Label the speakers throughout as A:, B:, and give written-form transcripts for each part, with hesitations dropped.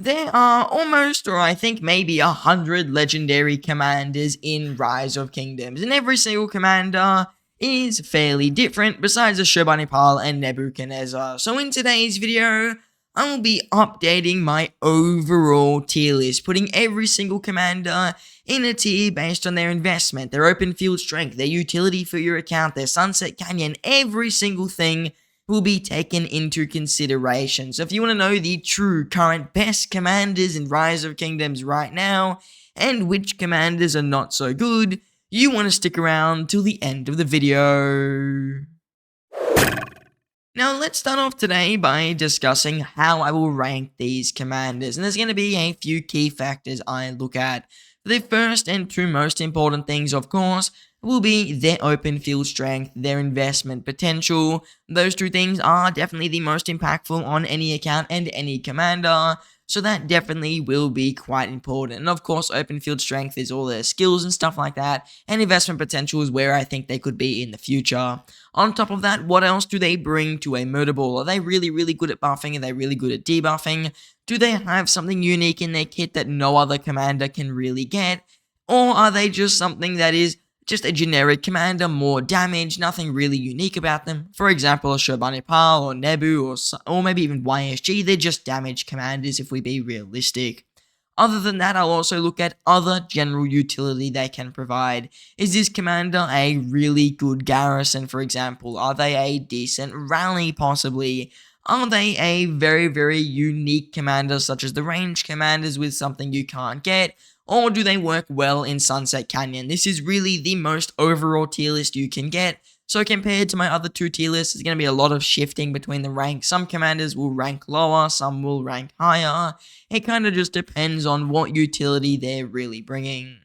A: There are almost, or I think maybe 100 legendary commanders in Rise of Kingdoms, and every single commander is fairly different besides Ashurbanipal and Nebuchadnezzar. So in today's video, I will be updating my overall tier list, putting every single commander in a tier based on their investment, their open field strength, their utility for your account, their Sunset Canyon, every single thing will be taken into consideration. So if you want to know the true current best commanders in Rise of Kingdoms right now, and which commanders are not so good, you want to stick around till the end of the video. Now let's start off today by discussing how I will rank these commanders, and there's going to be a few key factors I look at. The first and two most important things, of course, will be their open field strength, their investment potential. Those two things are definitely the most impactful on any account and any commander, so that definitely will be quite important. And of course, open field strength is all their skills and stuff like that, and investment potential is where I think they could be in the future. On top of that, what else do they bring to a murder ball? Are they really, really good at buffing? Are they really good at debuffing? Do they have something unique in their kit that no other commander can really get? Or are they just something that is just a generic commander, more damage, nothing really unique about them? For example, Ashurbanipal or Nebu or maybe even YSG, they're just damage commanders if we be realistic. Other than that, I'll also look at other general utility they can provide. Is this commander a really good garrison, for example? Are they a decent rally, possibly? Are they a very, very unique commander, such as the range commanders with something you can't get? Or do they work well in Sunset Canyon? This is really the most overall tier list you can get. So compared to my other two tier lists, there's going to be a lot of shifting between the ranks. Some commanders will rank lower, some will rank higher. It kind of just depends on what utility they're really bringing.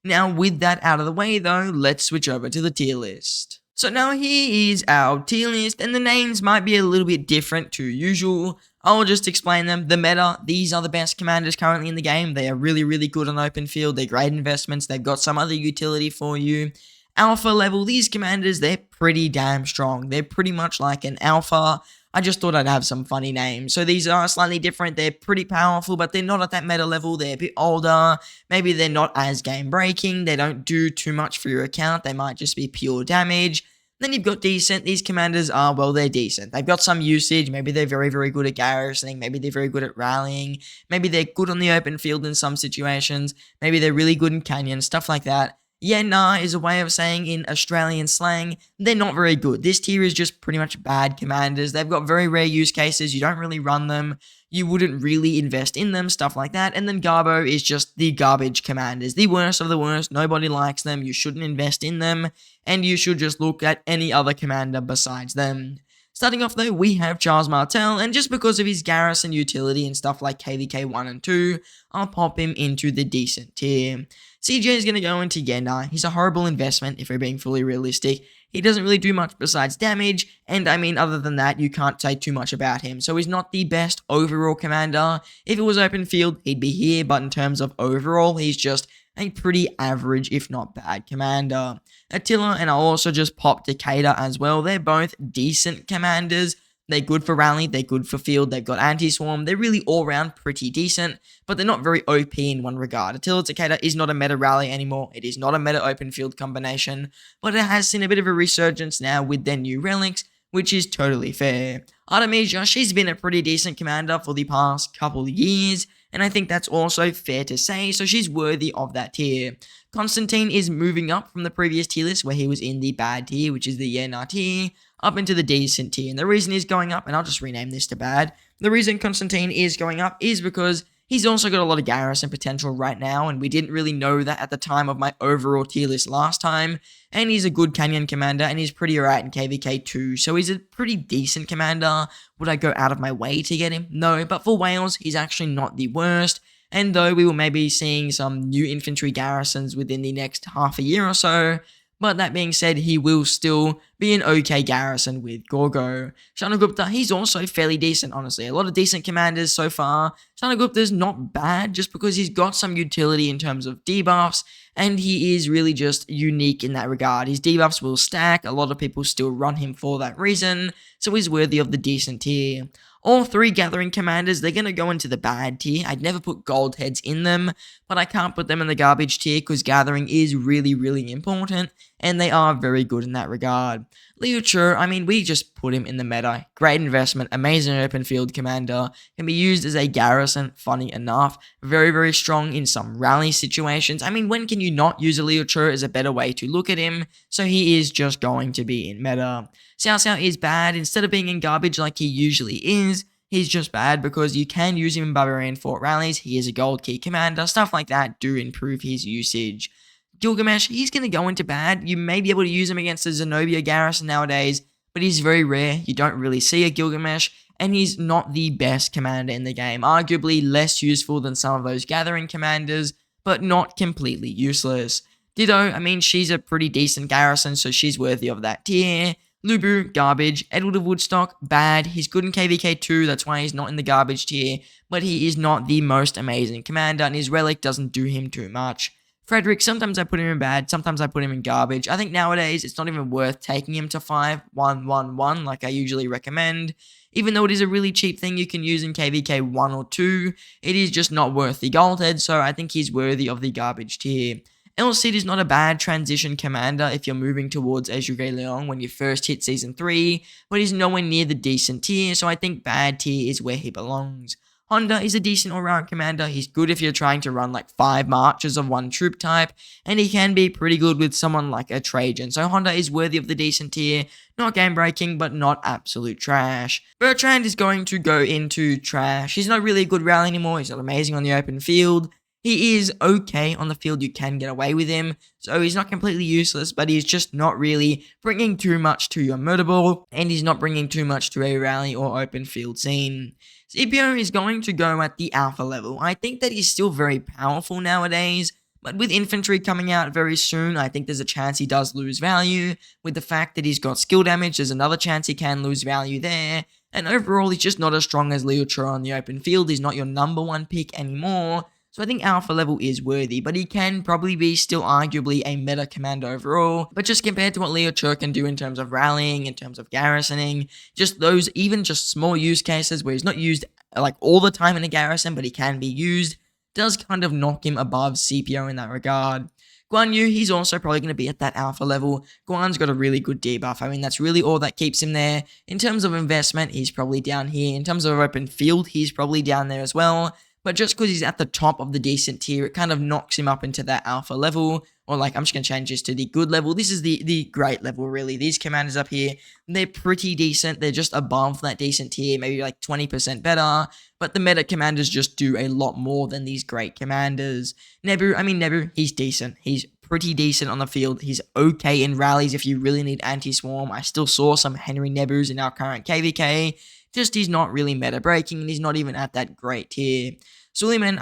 A: Now with that out of the way though, let's switch over to the tier list. So now here is our tier list, and the names might be a little bit different to usual. I'll just explain them. The meta, these are the best commanders currently in the game. They are really, really good on open field. They're great investments. They've got some other utility for you. Alpha level, these commanders, they're pretty damn strong. They're pretty much like an alpha. I just thought I'd have some funny names. So these are slightly different. They're pretty powerful, but they're not at that meta level. They're a bit older. Maybe they're not as game breaking. They don't do too much for your account. They might just be pure damage. Then you've got decent. These commanders are, well, they're decent. They've got some usage. Maybe they're very, very good at garrisoning. Maybe they're very good at rallying. Maybe they're good on the open field in some situations. Maybe they're really good in canyon, stuff like that. Yeah, nah is a way of saying in Australian slang, they're not very good. This tier is just pretty much bad commanders. They've got very rare use cases. You don't really run them. You wouldn't really invest in them, stuff like that. And then Garbo is just the garbage commanders. The worst of the worst. Nobody likes them. You shouldn't invest in them. And you should just look at any other commander besides them. Starting off though, we have Charles Martel, and just because of his garrison utility and stuff like KVK 1 and 2, I'll pop him into the decent tier. CJ is going to go into Yena. He's a horrible investment if we're being fully realistic. He doesn't really do much besides damage, and I mean other than that, you can't say too much about him. So he's not the best overall commander. If it was open field, he'd be here, but in terms of overall, he's just a pretty average, if not bad, commander. Attila, and I'll also just pop Takeda as well. They're both decent commanders. They're good for rally, they're good for field, they've got anti-swarm, they're really all-round pretty decent, but they're not very OP in one regard. Attila Takeda is not a meta rally anymore, it is not a meta open field combination, but it has seen a bit of a resurgence now with their new relics, which is totally fair. Artemisia, she's been a pretty decent commander for the past couple of years, and I think that's also fair to say, so she's worthy of that tier. Constantine is moving up from the previous tier list where he was in the bad tier, which is the Yena tier, up into the decent tier. And the reason he's going up, and I'll just rename this to bad, the reason Constantine is going up is because he's also got a lot of garrison potential right now, and we didn't really know that at the time of my overall tier list last time. And he's a good Canyon commander, and he's pretty alright in KVK 2, so he's a pretty decent commander. Would I go out of my way to get him? No, but for Wales, he's actually not the worst. And though we will maybe seeing some new infantry garrisons within the next half a year or so, but that being said, he will still be an okay garrison with Gorgo. Chandragupta, he's also fairly decent, honestly. A lot of decent commanders so far. Chandragupta's not bad just because he's got some utility in terms of debuffs, and he is really just unique in that regard. His debuffs will stack, a lot of people still run him for that reason, so he's worthy of the decent tier. All three Gathering Commanders, they're going to go into the bad tier. I'd never put gold heads in them, but I can't put them in the garbage tier because Gathering is really, really important, and they are very good in that regard. Liu Chu, I mean, we just put him in the meta. Great investment, amazing open field commander, can be used as a garrison, funny enough. Very, very strong in some rally situations. I mean, when can you not use a Liu Chu as a better way to look at him? So he is just going to be in meta. Cao Cao is bad. Instead of being in garbage like he usually is, he's just bad because you can use him in Barbarian Fort rallies. He is a gold key commander. Stuff like that do improve his usage. Gilgamesh, he's going to go into bad. You may be able to use him against a Zenobia garrison nowadays, but he's very rare. You don't really see a Gilgamesh, and he's not the best commander in the game. Arguably less useful than some of those Gathering commanders, but not completely useless. Ditto, I mean, she's a pretty decent garrison, so she's worthy of that tier. Lu Bu, garbage. Edward of Woodstock, bad. He's good in KVK 2, that's why he's not in the garbage tier, but he is not the most amazing commander, and his relic doesn't do him too much. Frederick, sometimes I put him in bad, sometimes I put him in garbage. I think nowadays it's not even worth taking him to 5-1-1-1 like I usually recommend. Even though it is a really cheap thing you can use in KVK 1 or 2, it is just not worth the gold head, so I think he's worthy of the garbage tier. El Cid is not a bad transition commander if you're moving towards Ezreal Leon when you first hit Season 3, but he's nowhere near the decent tier, so I think bad tier is where he belongs. Honda is a decent all-round commander. He's good if you're trying to run like 5 marches of one troop type, and he can be pretty good with someone like a Trajan. So Honda is worthy of the decent tier, not game-breaking, but not absolute trash. Bertrand is going to go into trash. He's not really a good rally anymore. He's not amazing on the open field. He is okay on the field, you can get away with him, so he's not completely useless, but he's just not really bringing too much to your murder ball, and he's not bringing too much to a rally or open field scene. Scipio is going to go at the alpha level. I think that he's still very powerful nowadays, but with infantry coming out very soon, I think there's a chance he does lose value. With the fact that he's got skill damage, there's another chance he can lose value there. And overall, he's just not as strong as Liu Chu on the open field. He's not your number one pick anymore. So I think alpha level is worthy, but he can probably be still arguably a meta commander overall. But just compared to what Liu Chu can do in terms of rallying, in terms of garrisoning, just those even just small use cases where he's not used like all the time in a garrison, but he can be used, does kind of knock him above Scipio in that regard. Guan Yu, he's also probably going to be at that alpha level. Guan's got a really good debuff. I mean, that's really all that keeps him there. In terms of investment, he's probably down here. In terms of open field, he's probably down there as well. But just because he's at the top of the decent tier, it kind of knocks him up into that alpha level. Or like, I'm just going to change this to the good level. This is the great level, really. These commanders up here, they're pretty decent. They're just above that decent tier, maybe like 20% better. But the meta commanders just do a lot more than these great commanders. Nebu, he's decent. He's pretty decent on the field. He's okay in rallies if you really need anti-swarm. I still saw some Henry Nebus in our current KVK. Just he's not really meta breaking, and he's not even at that great tier. Suleiman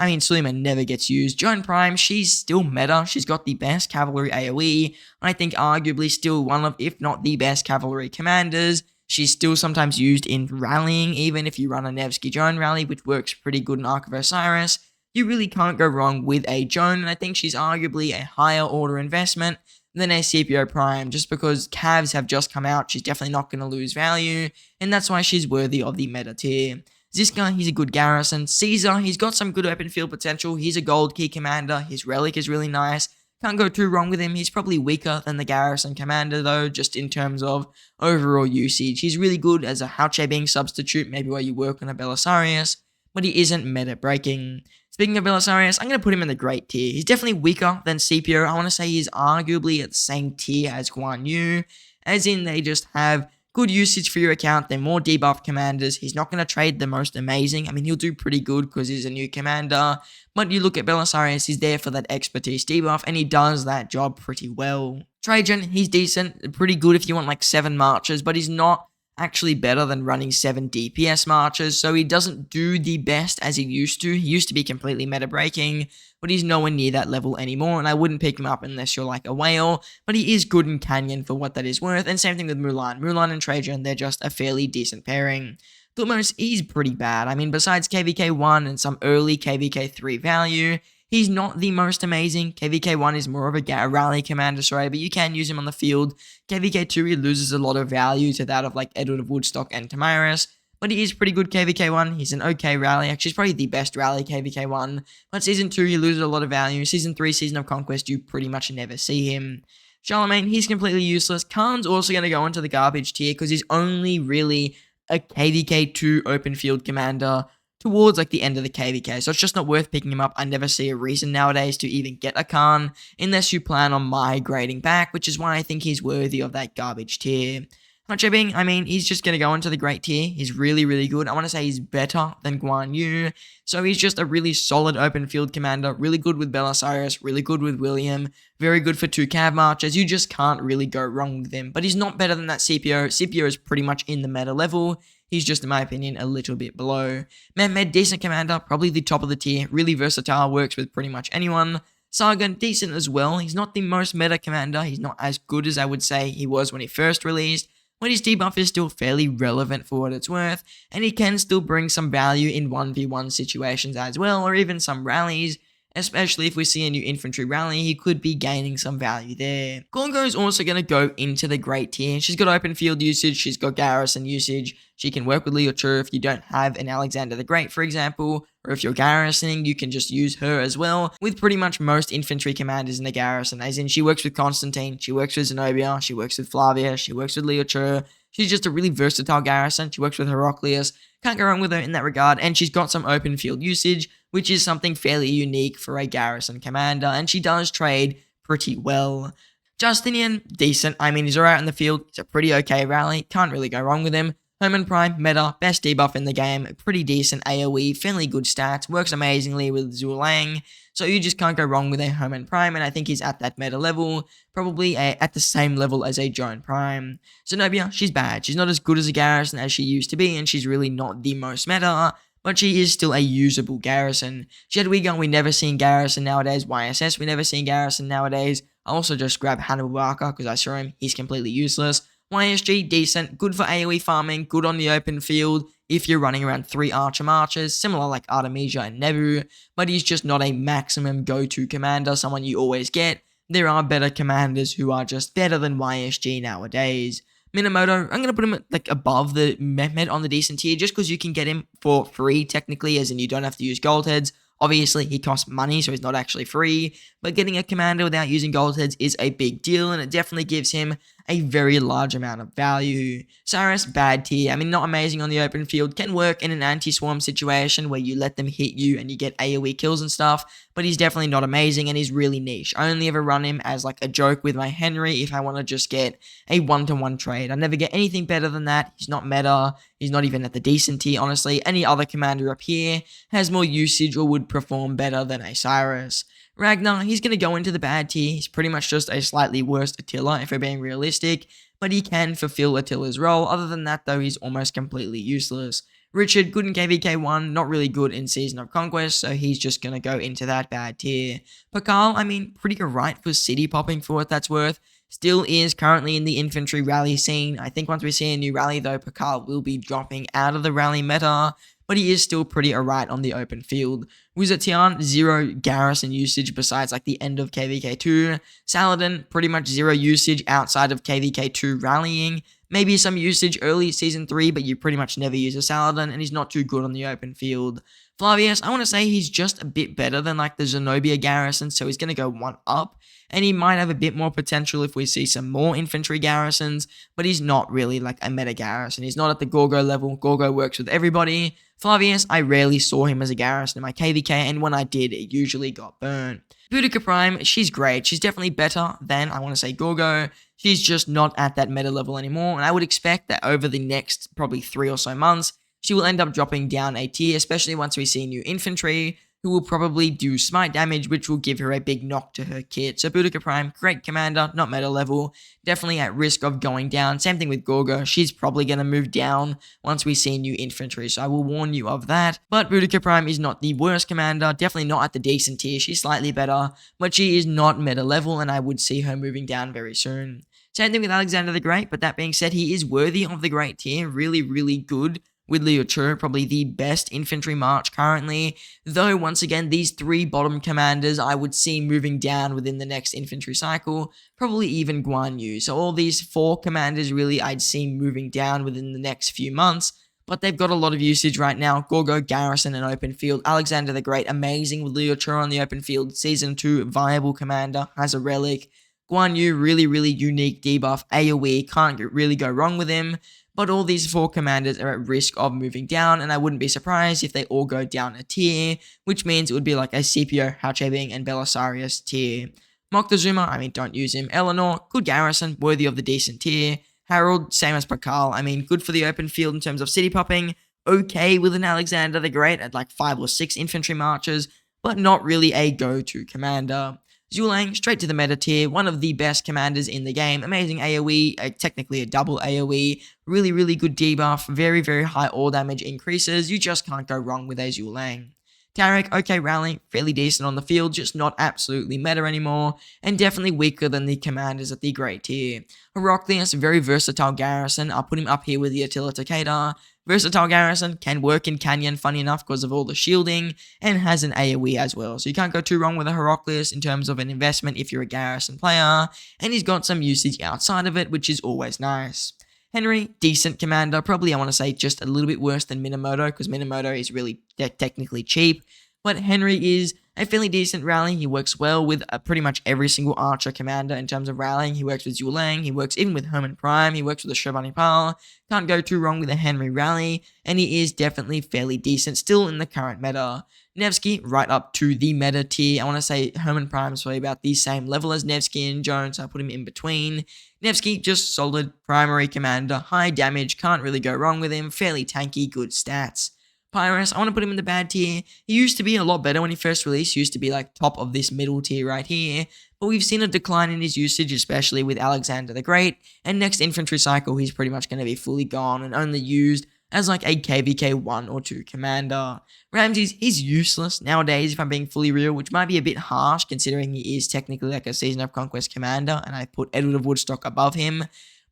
A: never gets used. Joan Prime, she's still meta. She's got the best cavalry AoE. I think arguably still one of, if not the best cavalry commanders. She's still sometimes used in rallying, even if you run a Nevsky Joan rally, which works pretty good in Ark of Osiris. You really can't go wrong with a Joan, and I think she's arguably a higher order investment than a Scipio Prime, just because Cavs have just come out. She's definitely not going to lose value, and that's why she's worthy of the meta tier. Ziska, he's a good garrison. Caesar, he's got some good open field potential. He's a gold key commander. His relic is really nice. Can't go too wrong with him. He's probably weaker than the garrison commander though, just in terms of overall usage. He's really good as a Hauche being substitute, maybe while you work on a Belisarius, but he isn't meta breaking. Speaking of Belisarius, I'm going to put him in the great tier. He's definitely weaker than Scipio. I want to say he's arguably at the same tier as Guan Yu, as in they just have good usage for your account. They're more debuff commanders. He's not going to trade the most amazing. I mean, he'll do pretty good because he's a new commander. But you look at Belisarius, he's there for that expertise debuff, and he does that job pretty well. Trajan, he's decent. Pretty good if you want like 7 marches, but he's not actually better than running 7 DPS marches, so he doesn't do the best as he used to. He used to be completely meta breaking, but he's nowhere near that level anymore, and I wouldn't pick him up unless you're like a whale, but he is good in Canyon for what that is worth, and same thing with Mulan. Mulan and Trajan, they're just a fairly decent pairing. Thutmose is pretty bad. I mean, besides KVK 1 and some early KVK 3 value, he's not the most amazing. KVK 1 is more of a rally commander, sorry, but you can use him on the field. KVK 2, he loses a lot of value to that of like Edward of Woodstock and Tamiris. but he is pretty good KVK1. He's an okay rally. Actually, he's probably the best rally KVK1. But Season 2, he loses a lot of value. Season 3, Season of Conquest, you pretty much never see him. Charlemagne, he's completely useless. Khan's also going to go into the garbage tier because he's only really a KVK2 open field commander towards like the end of the KVK, so it's just not worth picking him up. I never see a reason nowadays to even get a Khan unless you plan on migrating back, which is why I think he's worthy of that garbage tier. Not joking, I mean, he's just going to go into the great tier. He's really, really good. I want to say he's better than Guan Yu. So he's just a really solid open field commander, really good with Belisarius, really good with William, very good for 2 cav marches. You just can't really go wrong with him. But he's not better than that Scipio. Scipio is pretty much in the meta level. He's just, in my opinion, a little bit below. Mehmed, decent commander, probably the top of the tier, really versatile, works with pretty much anyone. Sargon, decent as well. He's not the most meta commander. He's not as good as I would say he was when he first released. But his debuff is still fairly relevant for what it's worth, and he can still bring some value in 1v1 situations as well, or even some rallies, especially if we see a new infantry rally, he could be gaining some value there. Gorgo is also going to go into the great tier. She's got open field usage, she's got garrison usage, she can work with Liu Chu if you don't have an Alexander the Great, for example, or if you're garrisoning, you can just use her as well, with pretty much most infantry commanders in the garrison, as in she works with Constantine, she works with Zenobia, she works with Flavia, she works with Liu Chu. She's just a really versatile garrison. She works with Heraclius. Can't go wrong with her in that regard. And she's got some open field usage, which is something fairly unique for a garrison commander. And she does trade pretty well. Justinian, decent. I mean, he's alright in the field. He's a pretty okay rally. Can't really go wrong with him. Hermann Prime, meta, best debuff in the game, pretty decent AoE, fairly good stats, works amazingly with Zhu Lang, so you just can't go wrong with a Hermann Prime, and I think he's at that meta level, probably at the same level as a Joan Prime. Zenobia, she's bad, she's not as good as a garrison as she used to be, and she's really not the most meta, but she is still a usable garrison. Jadwiga, we never seen garrison nowadays. YSS, we never seen garrison nowadays. I also just grab Hannibal Barker, because I saw him, he's completely useless. YSG, decent, good for AoE farming, good on the open field if you're running around 3 Archer Marches, similar like Artemisia and Nebu, but he's just not a maximum go-to commander, someone you always get. There are better commanders who are just better than YSG nowadays. Minamoto, I'm going to put him like above the Mehmed on the decent tier, just because you can get him for free technically, as in you don't have to use gold heads. Obviously, he costs money, so he's not actually free, but getting a commander without using gold heads is a big deal, and it definitely gives him a very large amount of value. Cyrus, bad tier. I mean, not amazing on the open field. Can work in an anti-swarm situation where you let them hit you and you get AoE kills and stuff, but he's definitely not amazing and he's really niche. I only ever run him as like a joke with my Henry if I want to just get a 1-to-1 trade. I never get anything better than that. He's not meta. He's not even at the decent tier, honestly. Any other commander up here has more usage or would perform better than a Cyrus. Ragnar, he's going to go into the bad tier. He's pretty much just a slightly worse Attila, if we're being realistic, but he can fulfill Attila's role. Other than that, though, he's almost completely useless. Richard, good in KVK1, not really good in Season of Conquest, so he's just going to go into that bad tier. Pakal, I mean, pretty alright for city popping for what that's worth. Still is currently in the infantry rally scene. I think once we see a new rally, though, Pakal will be dropping out of the rally meta, but he is still pretty alright on the open field. Wizard Tian, 0 garrison usage besides like the end of KVK2. Saladin, pretty much 0 usage outside of KVK2 rallying. Maybe some usage early Season 3, but you pretty much never use a Saladin, and he's not too good on the open field. Flavius, I want to say he's just a bit better than like the Zenobia garrison, so he's going to go 1 up, and he might have a bit more potential if we see some more infantry garrisons, but he's not really like a meta garrison. He's not at the Gorgo level. Gorgo works with everybody. Flavius, I rarely saw him as a garrison in my KVK, and when I did, it usually got burnt. Boudica Prime, she's great. She's definitely better than, I want to say, Gorgo. She's just not at that meta level anymore, and I would expect that over the next probably 3 or so months, she will end up dropping down a tier, especially once we see new infantry, who will probably do smite damage, which will give her a big knock to her kit. So Boudica Prime, great commander, not meta level, definitely at risk of going down. Same thing with Gorgo, she's probably going to move down once we see new infantry, so I will warn you of that. But Boudica Prime is not the worst commander, definitely not at the decent tier, she's slightly better, but she is not meta level, and I would see her moving down very soon. Same thing with Alexander the Great, but that being said, he is worthy of the great tier, really, really good. With Liu Chu, probably the best infantry march currently, though once again, these 3 bottom commanders I would see moving down within the next infantry cycle, probably even Guan Yu. So all these 4 commanders really I'd see moving down within the next few months, but they've got a lot of usage right now. Gorgo, Garrison, and open field. Alexander the Great, amazing with Leo Chur on the open field. Season 2, viable commander, has a relic. Guan Yu, really, really unique debuff. AoE, can't really go wrong with him. But all these 4 commanders are at risk of moving down, and I wouldn't be surprised if they all go down a tier, which means it would be like a Scipio, Hache and Belisarius tier. Moctezuma, I mean, don't use him. Eleanor, good garrison, worthy of the decent tier. Harold, same as Pakal, I mean, good for the open field in terms of city popping. Okay with an Alexander the Great at like 5 or 6 infantry marches, but not really a go-to commander. Xulang, straight to the meta tier, one of the best commanders in the game, amazing AoE, technically a double AoE, really, really good debuff, very, very high all damage increases, you just can't go wrong with a Xulang. Tarek, okay rally, fairly decent on the field, just not absolutely meta anymore, and definitely weaker than the commanders at the great tier. Heraclius, very versatile garrison, I'll put him up here with the Attila Takeda. Versatile garrison, can work in Canyon, funny enough, because of all the shielding, and has an AoE as well. So you can't go too wrong with a Heraclius in terms of an investment if you're a garrison player, and he's got some usage outside of it, which is always nice. Henry, decent commander, probably I want to say just a little bit worse than Minamoto, because Minamoto is really technically cheap, but Henry is a fairly decent rally. He works well with pretty much every single archer commander in terms of rallying. He works with Xulang, he works even with Hermann Prime, he works with the Shirvani Pal. Can't go too wrong with a Henry rally, and he is definitely fairly decent still in the current meta. Nevsky, right up to the meta tier. I want to say Hermann Prime is probably about the same level as Nevsky and Jones, so I put him in between. Nevsky, just solid primary commander, high damage, can't really go wrong with him, fairly tanky, good stats. Pyrrhus, I want to put him in the bad tier. He used to be a lot better when he first released, he used to be like top of this middle tier right here, but we've seen a decline in his usage, especially with Alexander the Great, and next infantry cycle he's pretty much going to be fully gone and only used as like a KVK 1 or 2 commander. Ramses, he's useless nowadays if I'm being fully real, which might be a bit harsh considering he is technically like a Season of Conquest commander and I put Edward of Woodstock above him.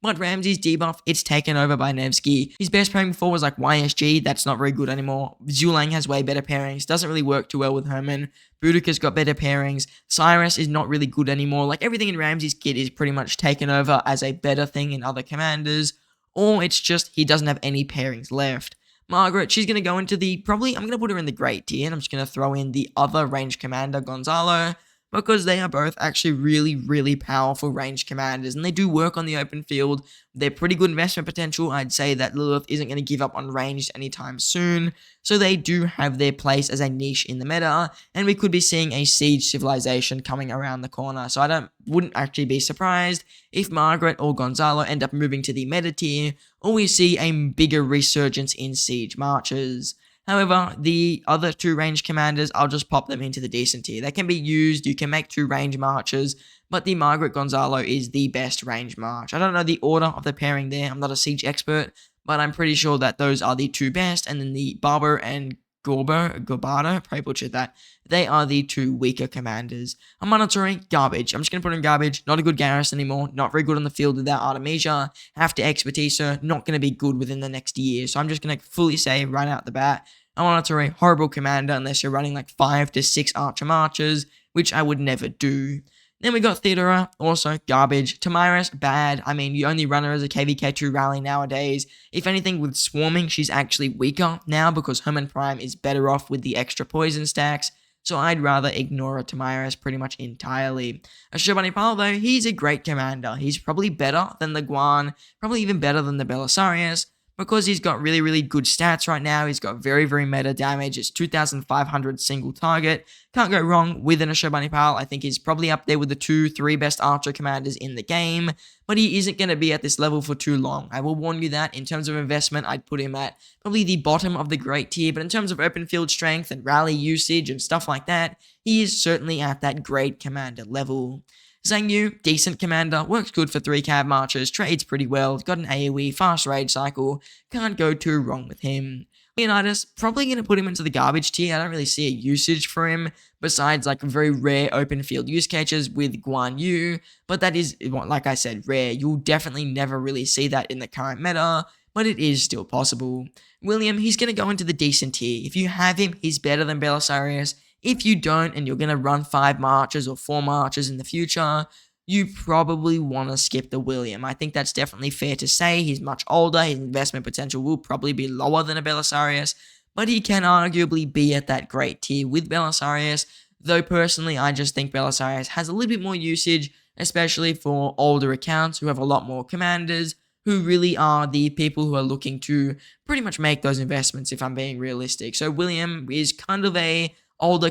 A: But Ramses' debuff, it's taken over by Nevsky. His best pairing before was like YSG, that's not very good anymore. Xulang has way better pairings, doesn't really work too well with Hermann. Boudica's got better pairings. Cyrus is not really good anymore. Like everything in Ramses' kit is pretty much taken over as a better thing in other commanders. Or it's just he doesn't have any pairings left. Margaret, she's going to go into the, I'm going to put her in the great tier, and I'm just going to throw in the other range commander, Gonzalo, because they are both actually really, really powerful range commanders, and they do work on the open field. They're pretty good investment potential. I'd say that Lilith isn't going to give up on ranged anytime soon, so they do have their place as a niche in the meta, and we could be seeing a siege civilization coming around the corner, so I wouldn't actually be surprised if Margaret or Gonzalo end up moving to the meta tier, or we see a bigger resurgence in siege marches. However, the other 2 range commanders, I'll just pop them into the decent tier. They can be used, you can make 2 range marches, but the Margaret Gonzalo is the best range march. I don't know the order of the pairing there, I'm not a siege expert, but I'm pretty sure that those are the 2 best, and then the Barber and Gorbardo, probably butchered that, they are the 2 weaker commanders. I'm monitoring garbage. I'm just going to put in garbage. Not a good garrison anymore. Not very good on the field without Artemisia. Have to expertise her. Not going to be good within the next year. So I'm just going to fully say right out the bat, I'm monitoring horrible commander unless you're running like 5 to 6 archer marches, which I would never do. Then we got Theodora, also garbage. Tamiris, bad. I mean, you only run her as a KVK2 rally nowadays. If anything, with swarming, she's actually weaker now because Hermann Prime is better off with the extra poison stacks. So I'd rather ignore a Tamiris pretty much entirely. A Shirvani Pal, though, he's a great commander. He's probably better than the Guan, probably even better than the Belisarius, because he's got really, really good stats right now. He's got very, very meta damage. It's 2,500 single target. Can't go wrong with an Ashobani Pal. I think he's probably up there with the 2-3 best archer commanders in the game, but he isn't going to be at this level for too long. I will warn you that in terms of investment, I'd put him at probably the bottom of the great tier, but in terms of open field strength and rally usage and stuff like that, he is certainly at that great commander level. Zhang Yu, decent commander, works good for 3 cab marches, trades pretty well, got an AoE, fast rage cycle, can't go too wrong with him. Leonidas, probably going to put him into the garbage tier. I don't really see a usage for him, besides like very rare open field use cases with Guan Yu, but that is, like I said, rare. You'll definitely never really see that in the current meta, but it is still possible. William, he's going to go into the decent tier. If you have him, he's better than Belisarius. If you don't, and you're going to run 5 marches or 4 marches in the future, you probably want to skip the William. I think that's definitely fair to say. He's much older. His investment potential will probably be lower than a Belisarius, but he can arguably be at that great tier with Belisarius. Though personally, I just think Belisarius has a little bit more usage, especially for older accounts who have a lot more commanders, who really are the people who are looking to pretty much make those investments, if I'm being realistic. So William is kind of a older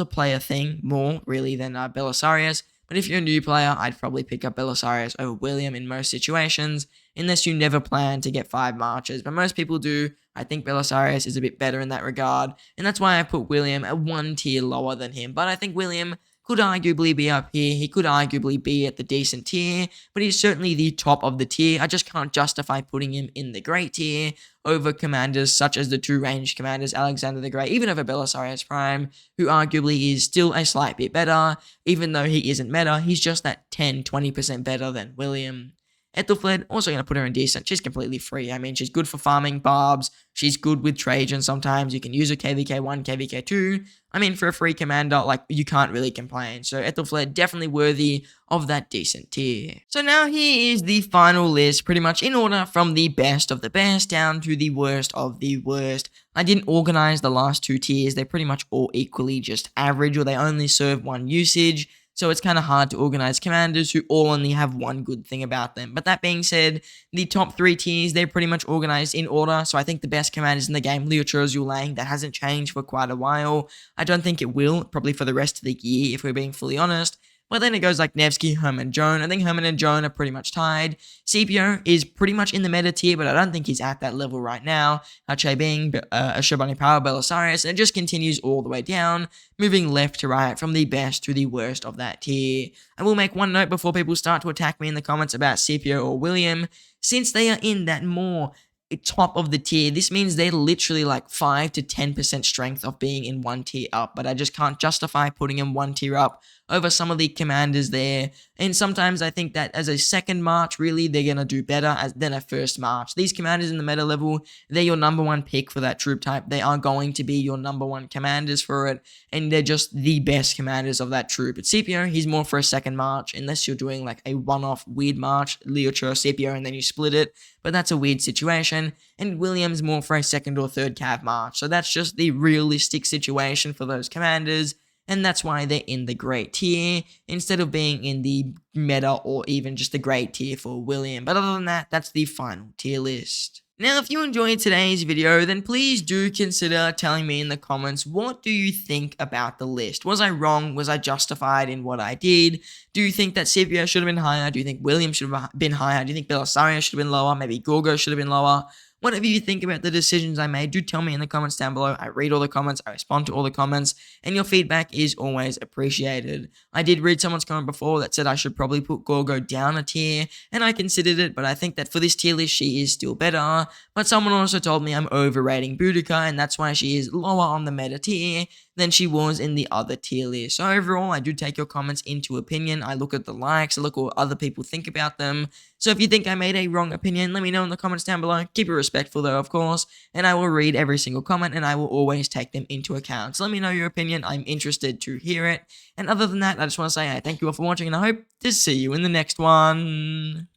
A: player thing, more really than Belisarius. But if you're a new player, I'd probably pick up Belisarius over William in most situations, unless you never plan to get 5 marches. But most people do. I think Belisarius is a bit better in that regard, and that's why I put William at 1 tier lower than him. But I think William could arguably be up here. He could arguably be at the decent tier, but he's certainly the top of the tier. I just can't justify putting him in the great tier over commanders such as the 2 ranged commanders, Alexander the Great, even over Belisarius Prime, who arguably is still a slight bit better. Even though he isn't meta, he's just that 10-20% better than William. Ethelfled, also going to put her in decent. She's completely free. I mean, she's good for farming barbs. She's good with Trajan sometimes. You can use her KVK1, KVK2. I mean, for a free commander, like, you can't really complain. So Ethelfled, definitely worthy of that decent tier. So now here is the final list, pretty much in order from the best of the best down to the worst of the worst. I didn't organize the last 2 tiers. They're pretty much all equally just average, or they only serve 1 usage. So it's kind of hard to organize commanders who all only have 1 good thing about them. But that being said, the top 3 tiers, they're pretty much organized in order. So I think the best commanders in the game, Liuchoro Xuelang, that hasn't changed for quite a while. I don't think it will, probably for the rest of the year, if we're being fully honest. But then it goes like Nevsky, Hermann, Joan. I think Hermann and Joan are pretty much tied. Scipio is pretty much in the meta tier, but I don't think he's at that level right now. Che Bing, Shibani Power, Belisarius, and it just continues all the way down, moving left to right from the best to the worst of that tier. I will make one note before people start to attack me in the comments about Scipio or William. Since they are in that more top of the tier, this means they're literally like 5 to 10% strength of being in 1 tier up, but I just can't justify putting them 1 tier up over some of the commanders there. And sometimes I think that as a second march, really, they're going to do better than a first march. These commanders in the meta level, they're your number 1 pick for that troop type. They are going to be your number 1 commanders for it, and they're just the best commanders of that troop. But Scipio, he's more for a second march, unless you're doing like a one-off weird march, Liuchoro, Scipio, and then you split it. But that's a weird situation. And William's more for a second or third cav march. So that's just the realistic situation for those commanders. And that's why they're in the great tier, instead of being in the meta or even just the great tier for William. But other than that, that's the final tier list. Now, if you enjoyed today's video, then please do consider telling me in the comments, what do you think about the list? Was I wrong? Was I justified in what I did? Do you think that Scipio should have been higher? Do you think William should have been higher? Do you think Belisarius should have been lower? Maybe Gorgo should have been lower? Whatever you think about the decisions I made, do tell me in the comments down below. I read all the comments, I respond to all the comments, and your feedback is always appreciated. I did read someone's comment before that said I should probably put Gorgo down a tier, and I considered it, but I think that for this tier list, she is still better. But someone also told me I'm overrating Boudica, and that's why she is lower on the meta tier than she was in the other tier list. So overall, I do take your comments into opinion. I look at the likes, I look at what other people think about them. So if you think I made a wrong opinion, let me know in the comments down below. Keep it respectful though, of course, and I will read every single comment and I will always take them into account. So let me know your opinion. I'm interested to hear it. And other than that, I just want to say I thank you all for watching, and I hope to see you in the next one.